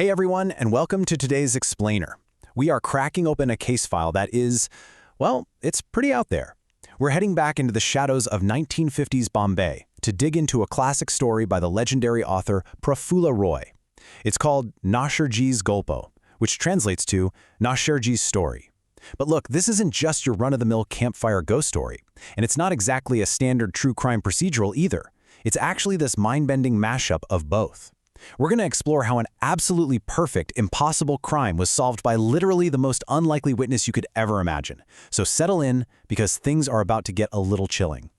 Hey everyone, and welcome to today's Explainer. We are cracking open a case file that is, well, it's pretty out there. We're heading back into the shadows of 1950s Bombay to dig into a classic story by the legendary author Prafulla Roy. It's called Naushirji's Gulpo, which translates to Naushirji's Story. But look, this isn't just your run-of-the-mill campfire ghost story, and it's not exactly a standard true crime procedural either. It's actually this mind-bending mashup of both. We're going to explore how an absolutely perfect, impossible crime was solved by literally the most unlikely witness you could ever imagine. So settle in, because things are about to get a little chilling.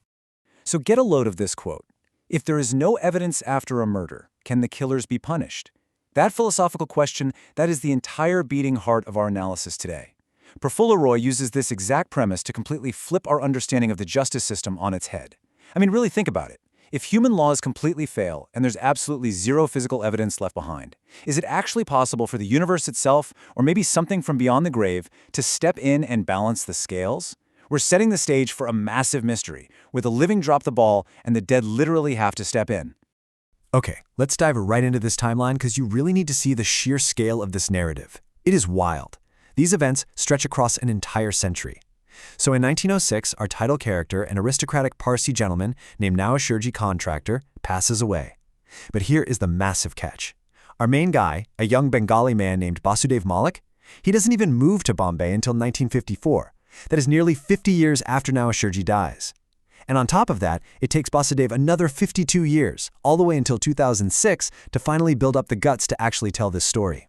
So get a load of this quote. If there is no evidence after a murder, can the killers be punished? That philosophical question, that is the entire beating heart of our analysis today. Prafulla Roy uses this exact premise to completely flip our understanding of the justice system on its head. I mean, really think about it. If human laws completely fail and there's absolutely zero physical evidence left behind, is it actually possible for the universe itself, or maybe something from beyond the grave, to step in and balance the scales? We're setting the stage for a massive mystery, where the living drop the ball and the dead literally have to step in. Okay, let's dive right into this timeline because you really need to see the sheer scale of this narrative. It is wild. These events stretch across an entire century. So in 1906, our title character, an aristocratic Parsi gentleman named Naushirji Contractor, passes away. But here is the massive catch. Our main guy, a young Bengali man named Basudev Malik, he doesn't even move to Bombay until 1954. That is nearly 50 years after Naushirji dies. And on top of that, it takes Basudev another 52 years, all the way until 2006, to finally build up the guts to actually tell this story.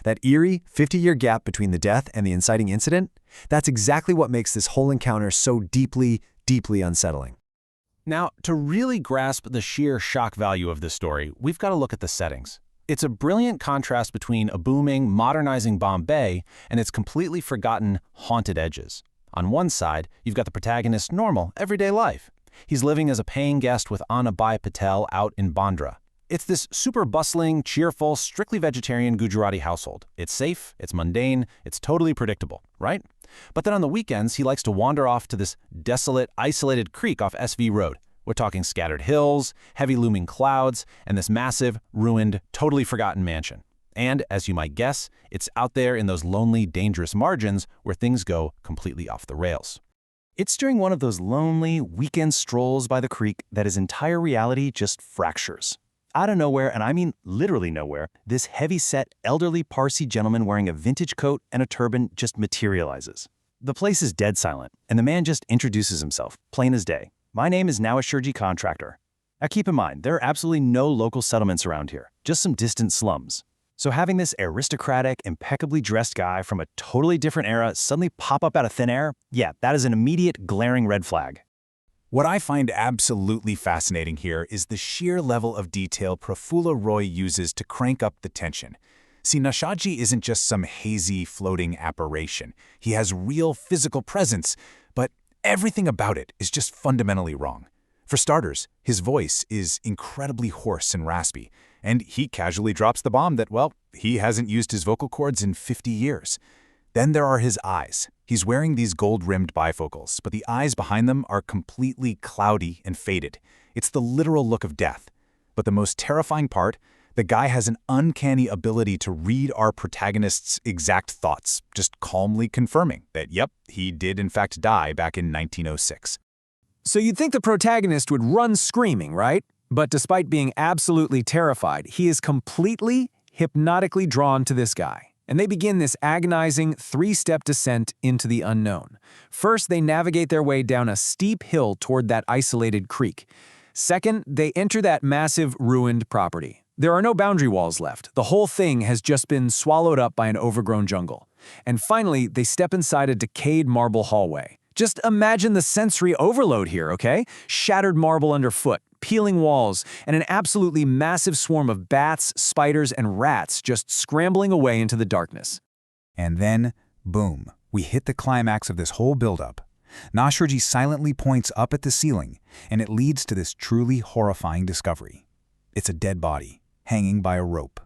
That eerie 50-year gap between the death and the inciting incident, that's exactly what makes this whole encounter so deeply, deeply unsettling. Now, to really grasp the sheer shock value of this story, we've got to look at the settings. It's a brilliant contrast between a booming, modernizing Bombay and its completely forgotten, haunted edges. On one side, you've got the protagonist's normal, everyday life. He's living as a paying guest with Anabai Patel out in Bandra. It's this super bustling, cheerful, strictly vegetarian Gujarati household. It's safe, it's mundane, it's totally predictable, right? But then on the weekends, he likes to wander off to this desolate, isolated creek off SV Road. We're talking scattered hills, heavy looming clouds, and this massive, ruined, totally forgotten mansion. And, as you might guess, it's out there in those lonely, dangerous margins where things go completely off the rails. It's during one of those lonely, weekend strolls by the creek that his entire reality just fractures. Out of nowhere, and I mean literally nowhere, this heavy-set, elderly Parsi gentleman wearing a vintage coat and a turban just materializes. The place is dead silent, and the man just introduces himself, plain as day. My name is Naushirji Contractor. Now keep in mind, there are absolutely no local settlements around here, just some distant slums. So having this aristocratic, impeccably dressed guy from a totally different era suddenly pop up out of thin air, yeah, that is an immediate glaring red flag. What I find absolutely fascinating here is the sheer level of detail Prafulla Roy uses to crank up the tension. See, Naushirji isn't just some hazy, floating apparition. He has real physical presence, but everything about it is just fundamentally wrong. For starters, his voice is incredibly hoarse and raspy, and he casually drops the bomb that, well, he hasn't used his vocal cords in 50 years. Then there are his eyes. He's wearing these gold-rimmed bifocals, but the eyes behind them are completely cloudy and faded. It's the literal look of death. But the most terrifying part, the guy has an uncanny ability to read our protagonist's exact thoughts, just calmly confirming that, yep, he did in fact die back in 1906. So you'd think the protagonist would run screaming, right? But despite being absolutely terrified, he is completely, hypnotically drawn to this guy. And they begin this agonizing three-step descent into the unknown. First, they navigate their way down a steep hill toward that isolated creek. Second, they enter that massive, ruined property. There are no boundary walls left. The whole thing has just been swallowed up by an overgrown jungle. And finally, they step inside a decayed marble hallway. Just imagine the sensory overload here, okay? Shattered marble underfoot, peeling walls, and an absolutely massive swarm of bats, spiders, and rats just scrambling away into the darkness. And then, boom, we hit the climax of this whole buildup. Naushirji silently points up at the ceiling, and it leads to this truly horrifying discovery. It's a dead body, hanging by a rope.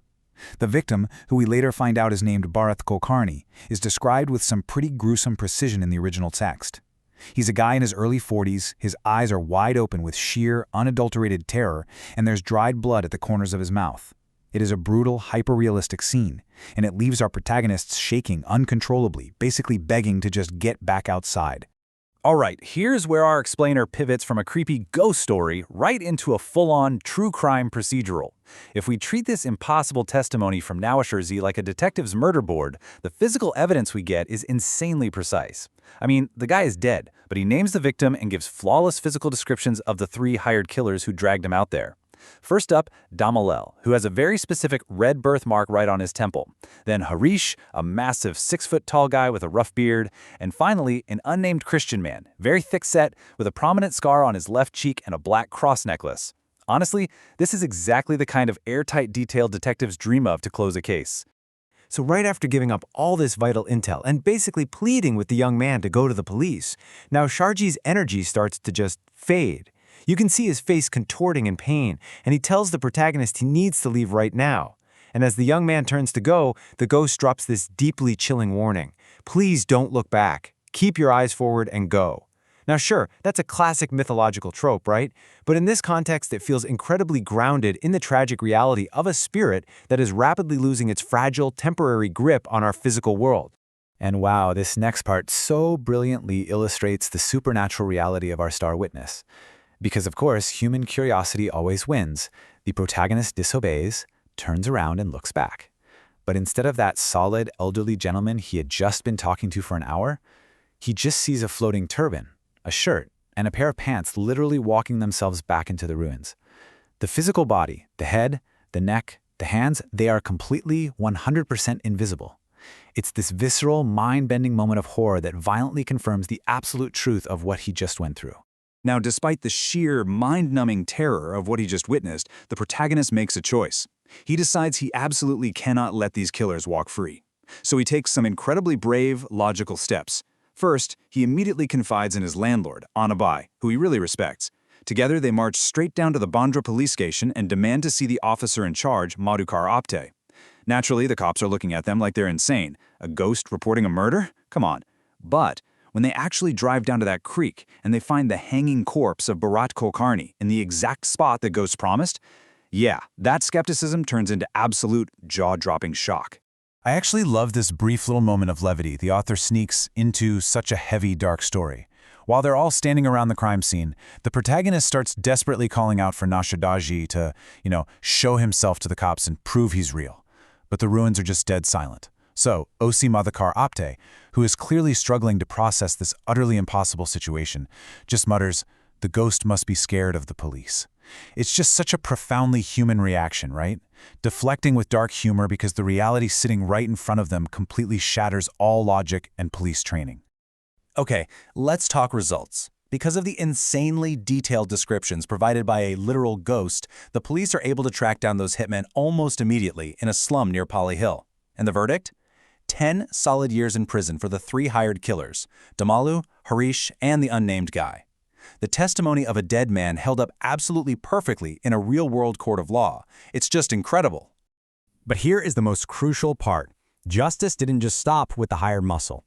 The victim, who we later find out is named Bharat Kulkarni, is described with some pretty gruesome precision in the original text. He's a guy in his early 40s, his eyes are wide open with sheer, unadulterated terror, and there's dried blood at the corners of his mouth. It is a brutal, hyper-realistic scene, and it leaves our protagonists shaking uncontrollably, basically begging to just get back outside. Alright, here's where our explainer pivots from a creepy ghost story right into a full-on true crime procedural. If we treat this impossible testimony from Nauasherzi like a detective's murder board, the physical evidence we get is insanely precise. I mean, the guy is dead, but he names the victim and gives flawless physical descriptions of the 3 hired killers who dragged him out there. First up, Damalel, who has a very specific red birthmark right on his temple. Then Harish, a massive 6-foot-tall guy with a rough beard. And finally, an unnamed Christian man, very thick-set, with a prominent scar on his left cheek and a black cross necklace. Honestly, this is exactly the kind of airtight detail detectives dream of to close a case. So right after giving up all this vital intel and basically pleading with the young man to go to the police, now Sharji's energy starts to just fade. You can see his face contorting in pain, and he tells the protagonist he needs to leave right now. And as the young man turns to go, the ghost drops this deeply chilling warning. Please don't look back. Keep your eyes forward and go. Now sure, that's a classic mythological trope, right? But in this context, it feels incredibly grounded in the tragic reality of a spirit that is rapidly losing its fragile, temporary grip on our physical world. And wow, this next part so brilliantly illustrates the supernatural reality of our star witness. Because of course, human curiosity always wins. The protagonist disobeys, turns around and looks back. But instead of that solid, elderly gentleman he had just been talking to for an hour, he just sees a floating turban, a shirt, and a pair of pants literally walking themselves back into the ruins. The physical body, the head, the neck, the hands, they are completely 100% invisible. It's this visceral, mind-bending moment of horror that violently confirms the absolute truth of what he just went through. Now, despite the sheer, mind-numbing terror of what he just witnessed, the protagonist makes a choice. He decides he absolutely cannot let these killers walk free. So he takes some incredibly brave, logical steps. First, he immediately confides in his landlord, Anabai, who he really respects. Together, they march straight down to the Bandra police station and demand to see the officer in charge, Madhukar Apte. Naturally, the cops are looking at them like they're insane. A ghost reporting a murder? Come on. But when they actually drive down to that creek and they find the hanging corpse of Bharat Kulkarni in the exact spot the ghost promised, yeah, that skepticism turns into absolute jaw-dropping shock. I actually love this brief little moment of levity the author sneaks into such a heavy, dark story. While they're all standing around the crime scene, the protagonist starts desperately calling out for Nashadaji to, show himself to the cops and prove he's real. But the ruins are just dead silent. So, O.C. Madhukar Apte, who is clearly struggling to process this utterly impossible situation, just mutters, "The ghost must be scared of the police." It's just such a profoundly human reaction, right? Deflecting with dark humor because the reality sitting right in front of them completely shatters all logic and police training. Okay, let's talk results. Because of the insanely detailed descriptions provided by a literal ghost, the police are able to track down those hitmen almost immediately in a slum near Pali Hill. And the verdict? 10 solid years in prison for the 3 hired killers, Damalu, Harish, and the unnamed guy. The testimony of a dead man held up absolutely perfectly in a real-world court of law. It's just incredible. But here is the most crucial part. Justice didn't just stop with the hired muscle.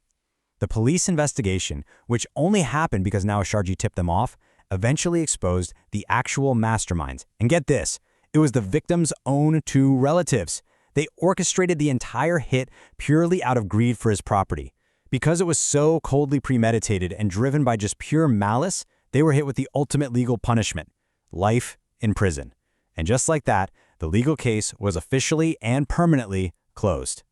The police investigation, which only happened because Nauasherji tipped them off, eventually exposed the actual masterminds. And get this, it was the victim's own 2 relatives. They orchestrated the entire hit purely out of greed for his property. Because it was so coldly premeditated and driven by just pure malice, they were hit with the ultimate legal punishment, life in prison. And just like that, the legal case was officially and permanently closed.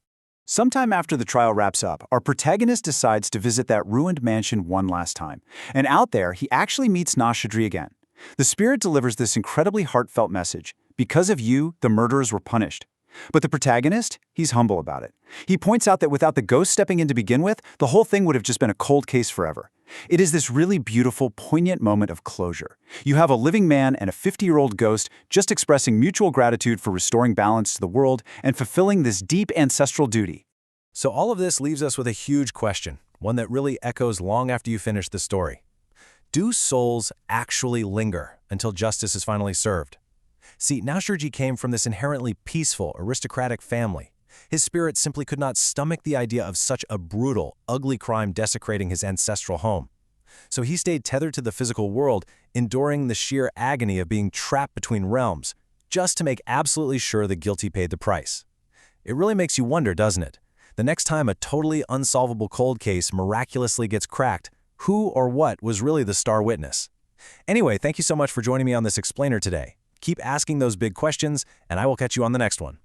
Sometime after the trial wraps up, our protagonist decides to visit that ruined mansion one last time. And out there, he actually meets Nashadri again. The spirit delivers this incredibly heartfelt message. Because of you, the murderers were punished. But the protagonist, he's humble about it. He points out that without the ghost stepping in to begin with, the whole thing would have just been a cold case forever. It is this really beautiful, poignant moment of closure. You have a living man and a 50-year-old ghost just expressing mutual gratitude for restoring balance to the world and fulfilling this deep ancestral duty. So all of this leaves us with a huge question, one that really echoes long after you finish the story. Do souls actually linger until justice is finally served? See, Nauasherji came from this inherently peaceful, aristocratic family. His spirit simply could not stomach the idea of such a brutal, ugly crime desecrating his ancestral home. So he stayed tethered to the physical world, enduring the sheer agony of being trapped between realms, just to make absolutely sure the guilty paid the price. It really makes you wonder, doesn't it? The next time a totally unsolvable cold case miraculously gets cracked, who or what was really the star witness? Anyway, thank you so much for joining me on this explainer today. Keep asking those big questions, and I will catch you on the next one.